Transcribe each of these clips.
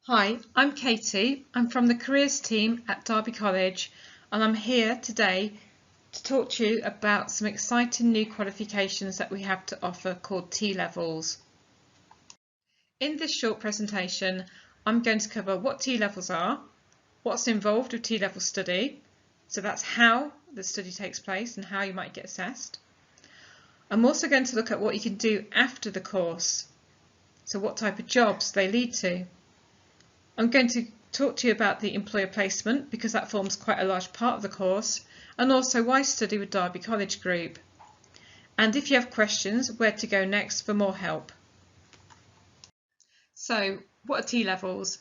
Hi, I'm Katie. I'm from the Careers team at Darby College and I'm here today to talk to you about some exciting new qualifications that we have to offer called TLevels. In this short presentation, I'm going to cover what TLevels are, what's involved with T-level study, so that's how the study takes place and how you might get assessed. I'm also going to look at what you can do after the course, so what type of jobs they lead to. I'm going to talk to you about the employer placement because that forms quite a large part of the course, and also why study with Darby College Group. And if you have questions, where to go next for more help. So, what are T-levels?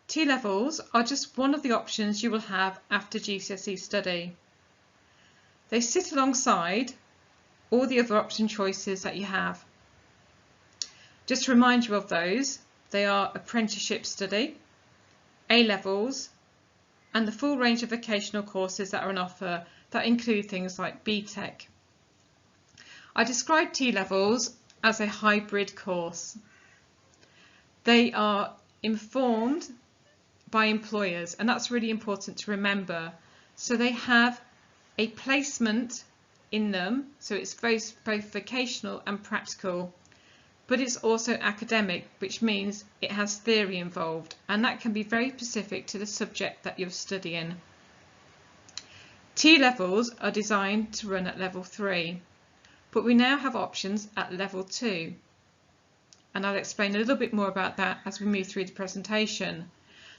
T-levels are just one of the options you will have after GCSE study. They sit alongside all the other option choices that you have. Just to remind you of those, they are apprenticeship study, A-levels, and the full range of vocational courses that are on offer that include things like BTEC. I describe T-levels as a hybrid course. They are informed by employers, and that's really important to remember. So they have a placement in them, so it's both vocational and practical. But it's also academic, which means it has theory involved, and that can be very specific to the subject that you're studying. T-levels are designed to run at level 3, but we now have options at level 2, and I'll explain a little bit more about that as we move through the presentation.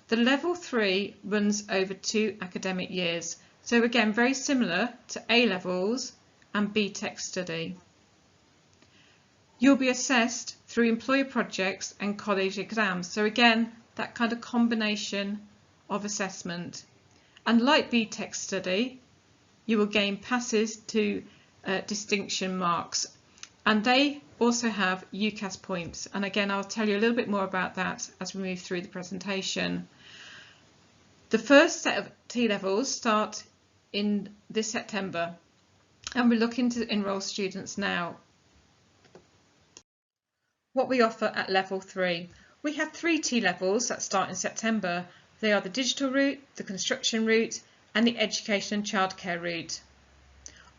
The level 3 runs over 2 academic years, so again very similar to A-levels and BTEC study. You'll be assessed through employer projects and college exams. So again, that kind of combination of assessment. And like BTEC study, you will gain passes to distinction marks. And they also have UCAS points. And again, I'll tell you a little bit more about that as we move through the presentation. The first set of T-levels start in this September, and we're looking to enrol students now. What we offer at level 3. We have 3 T-levels that start in September. They are the digital route, the construction route, and the education and childcare route.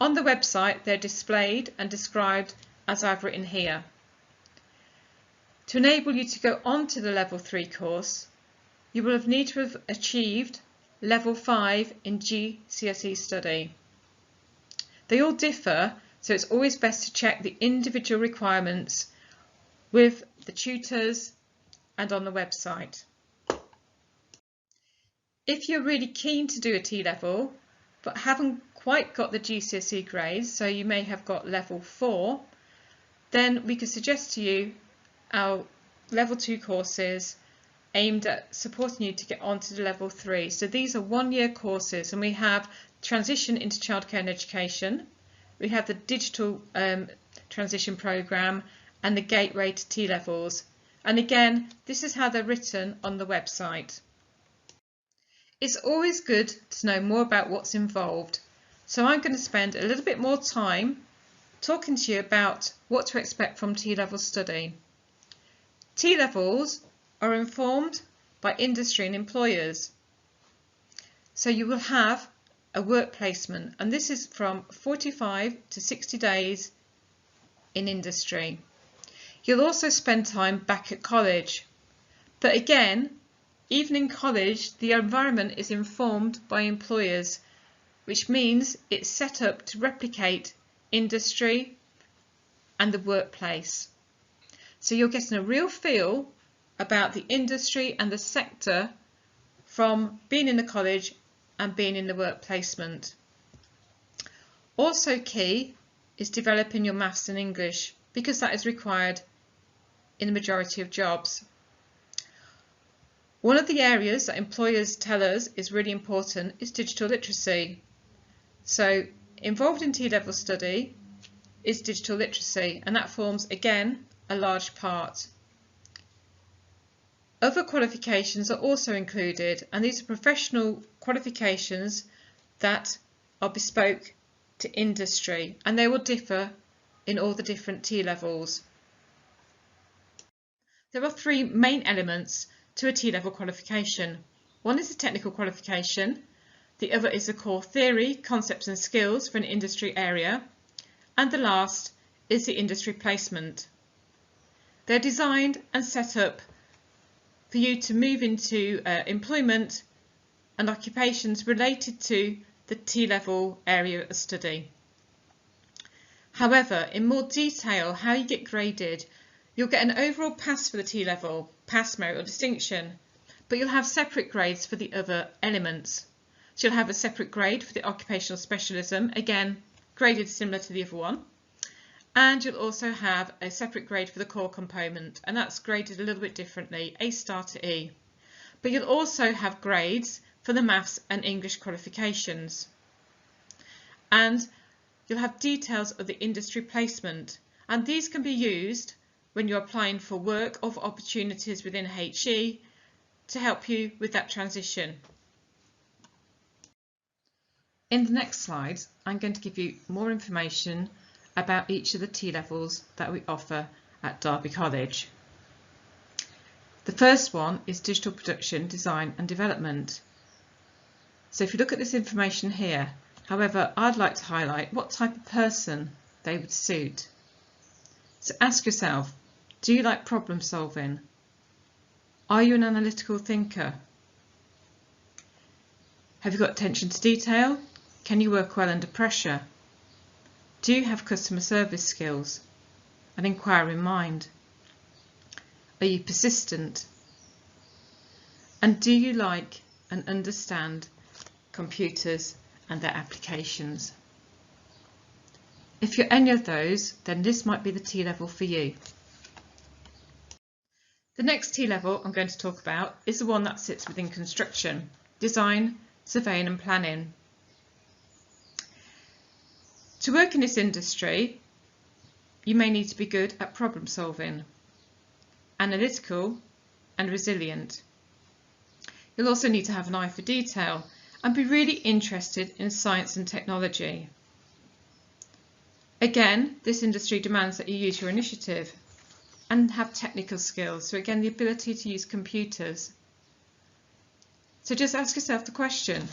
On the website, they're displayed and described as I've written here. To enable you to go on to the level 3 course, you will need to have achieved level 5 in GCSE study. They all differ, so it's always best to check the individual requirements with the tutors and on the website. If you're really keen to do a T-level but haven't quite got the GCSE grades, so you may have got level 4, then we could suggest to you our level 2 courses aimed at supporting you to get onto the level 3. So these are 1-year courses, and we have transition into childcare and education, we have the digital transition programme, and the gateway to T-levels. And again, this is how they're written on the website. It's always good to know more about what's involved, so I'm going to spend a little bit more time talking to you about what to expect from T-level study. T-levels are informed by industry and employers. So you will have a work placement, and this is from 45 to 60 days in industry. You'll also spend time back at college. But again, even in college, the environment is informed by employers, which means it's set up to replicate industry and the workplace. So you're getting a real feel about the industry and the sector from being in the college and being in the work placement. Also key is developing your maths and English, because that is required in the majority of jobs. One of the areas that employers tell us is really important is digital literacy. So involved in T-level study is digital literacy, and that forms again a large part. Other qualifications are also included, and these are professional qualifications that are bespoke to industry, and they will differ in all the different T-levels. There are 3 main elements to a T-level qualification. One is a technical qualification, the other is a core theory, concepts and skills for an industry area, and the last is the industry placement. They're designed and set up for you to move into employment and occupations related to the T-level area of study. However, in more detail, how you get graded, you'll get an overall pass for the T-level, pass, merit or distinction, but you'll have separate grades for the other elements. So you'll have a separate grade for the occupational specialism, again graded similar to the other one, and you'll also have a separate grade for the core component, and that's graded a little bit differently, A star to E. But you'll also have grades for the maths and English qualifications, and you'll have details of the industry placement, and these can be used when you're applying for work or for opportunities within HE to help you with that transition. In the next slide, I'm going to give you more information about each of the T-levels that we offer at Darby College. The first one is Digital Production, Design and Development. So if you look at this information here, however, I'd like to highlight what type of person they would suit. So ask yourself, do you like problem solving? Are you an analytical thinker? Have you got attention to detail? Can you work well under pressure? Do you have customer service skills? An inquiring mind? Are you persistent? And do you like and understand computers and their applications? If you're any of those, then this might be the T-level for you. The next T-level I'm going to talk about is the one that sits within construction, design, surveying and planning. To work in this industry, you may need to be good at problem solving, analytical and resilient. You'll also need to have an eye for detail and be really interested in science and technology. Again, this industry demands that you use your initiative and have technical skills, so again the ability to use computers. So just ask yourself the question,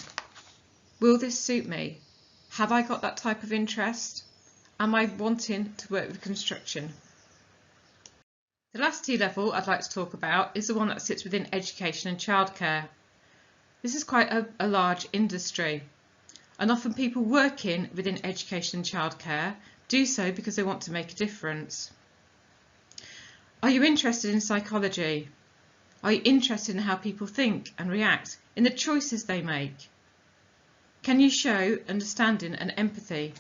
will this suit me? Have I got that type of interest? Am I wanting to work with construction? The last T-level I'd like to talk about is the one that sits within education and childcare. This is quite a large industry, and often people working within education and childcare do so because they want to make a difference. Are you interested in psychology? Are you interested in how people think and react, in the choices they make? Can you show understanding and empathy?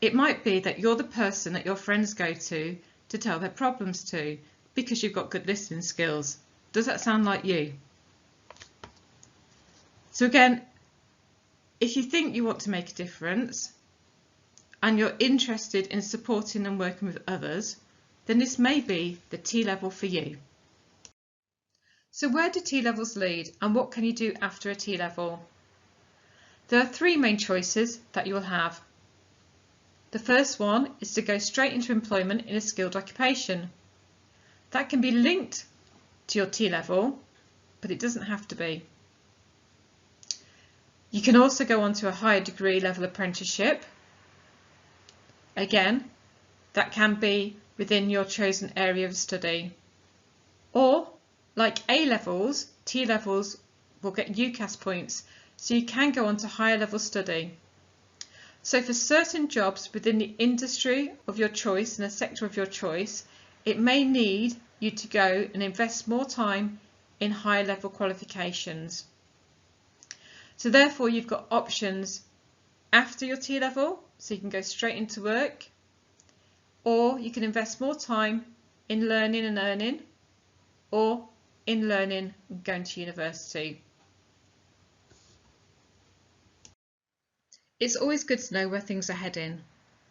It might be that you're the person that your friends go to tell their problems to because you've got good listening skills. Does that sound like you? So again, if you think you want to make a difference and you're interested in supporting and working with others, then this may be the T-level for you. So where do T-levels lead and what can you do after a T-level? There are three main choices that you will have. The first one is to go straight into employment in a skilled occupation. That can be linked to your T-level, but it doesn't have to be. You can also go on to a higher degree level apprenticeship. Again, that can be within your chosen area of study. Or, like A-levels, T-levels will get UCAS points, so you can go on to higher level study. So for certain jobs within the industry of your choice and a sector of your choice, it may need you to go and invest more time in higher level qualifications. So therefore you've got options after your T-level, so you can go straight into work, or you can invest more time in learning and earning, or in learning and going to university. It's always good to know where things are heading.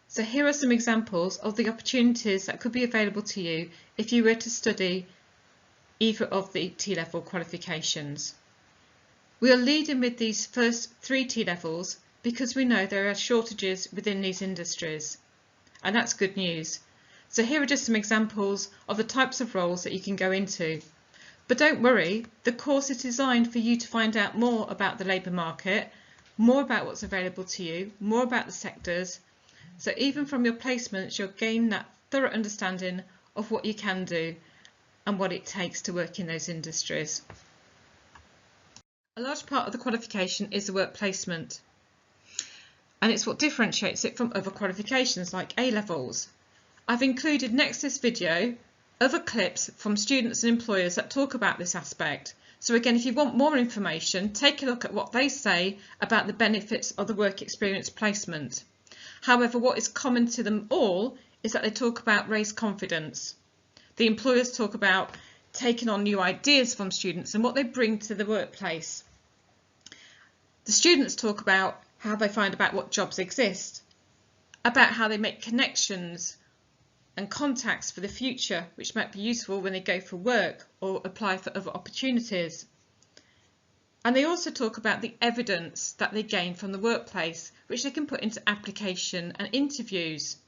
So here are some examples of the opportunities that could be available to you if you were to study either of the T-level qualifications. We are leading with these first three T-levels because we know there are shortages within these industries, and that's good news. So here are just some examples of the types of roles that you can go into. But don't worry, the course is designed for you to find out more about the labour market, more about what's available to you, more about the sectors. So even from your placements, you'll gain that thorough understanding of what you can do and what it takes to work in those industries. A large part of the qualification is the work placement, and it's what differentiates it from other qualifications like A-levels. I've included next to this video other clips from students and employers that talk about this aspect. So again, if you want more information, take a look at what they say about the benefits of the work experience placement. However, what is common to them all is that they talk about raised confidence. The employers talk about taking on new ideas from students and what they bring to the workplace. The students talk about how they find about what jobs exist, about how they make connections and contacts for the future, which might be useful when they go for work or apply for other opportunities. And they also talk about the evidence that they gain from the workplace, which they can put into application and interviews.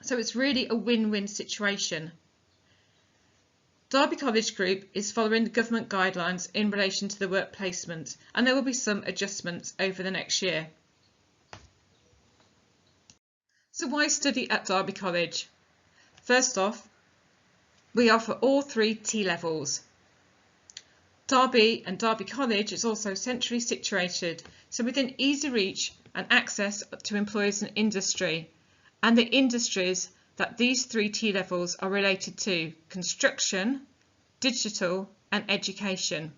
So it's really a win-win situation. Derby College Group is following the government guidelines in relation to the work placement, and there will be some adjustments over the next year. So why study at Derby College? First off, we offer all 3 T-levels. Derby and Derby College is also centrally situated, so within easy reach and access to employers and industry, and the industries that these 3 T-levels are related to: construction, digital and education.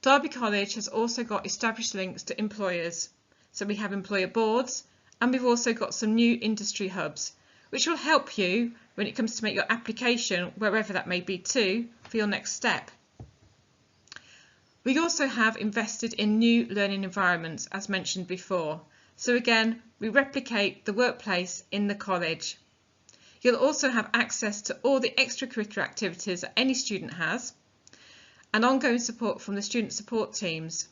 Derby College has also got established links to employers, so we have employer boards, and we've also got some new industry hubs, which will help you when it comes to make your application, wherever that may be to, for your next step. We also have invested in new learning environments, as mentioned before. So again, we replicate the workplace in the college. You'll also have access to all the extracurricular activities that any student has, and ongoing support from the student support teams.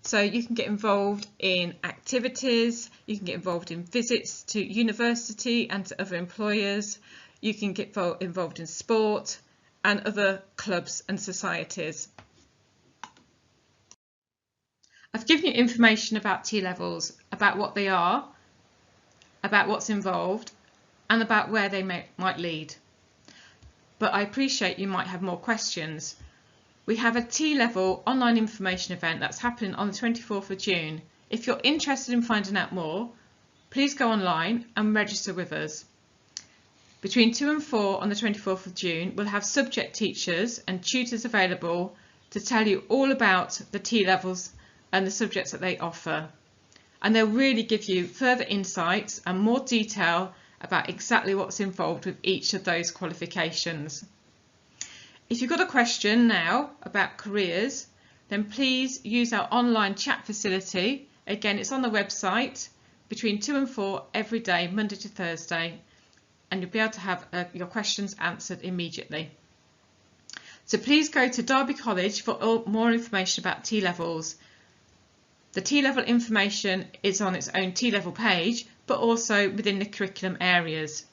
So you can get involved in activities, you can get involved in visits to university and to other employers, you can get involved in sport and other clubs and societies. I've given you information about T-levels, about what they are, about what's involved, and about where they might lead. But I appreciate you might have more questions. We have a T-level online information event that's happening on the 24th of June. If you're interested in finding out more, please go online and register with us. Between 2 and 4 on the 24th of June, we'll have subject teachers and tutors available to tell you all about the T-levels and the subjects that they offer. And they'll really give you further insights and more detail about exactly what's involved with each of those qualifications. If you've got a question now about careers, then please use our online chat facility. Again, it's on the website between 2 and 4 every day, Monday to Thursday, and you'll be able to have your questions answered immediately. So please go to Derby College for more information about T-levels. The T-level information is on its own T-level page, but also within the curriculum areas.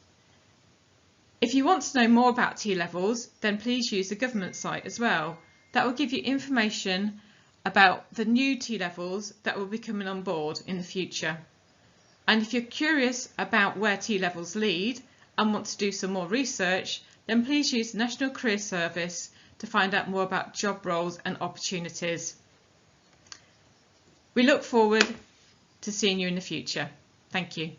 If you want to know more about T-levels, then please use the government site as well. That will give you information about the new T-levels that will be coming on board in the future. And if you're curious about where T-levels lead and want to do some more research, then please use the National Career Service to find out more about job roles and opportunities. We look forward to seeing you in the future. Thank you.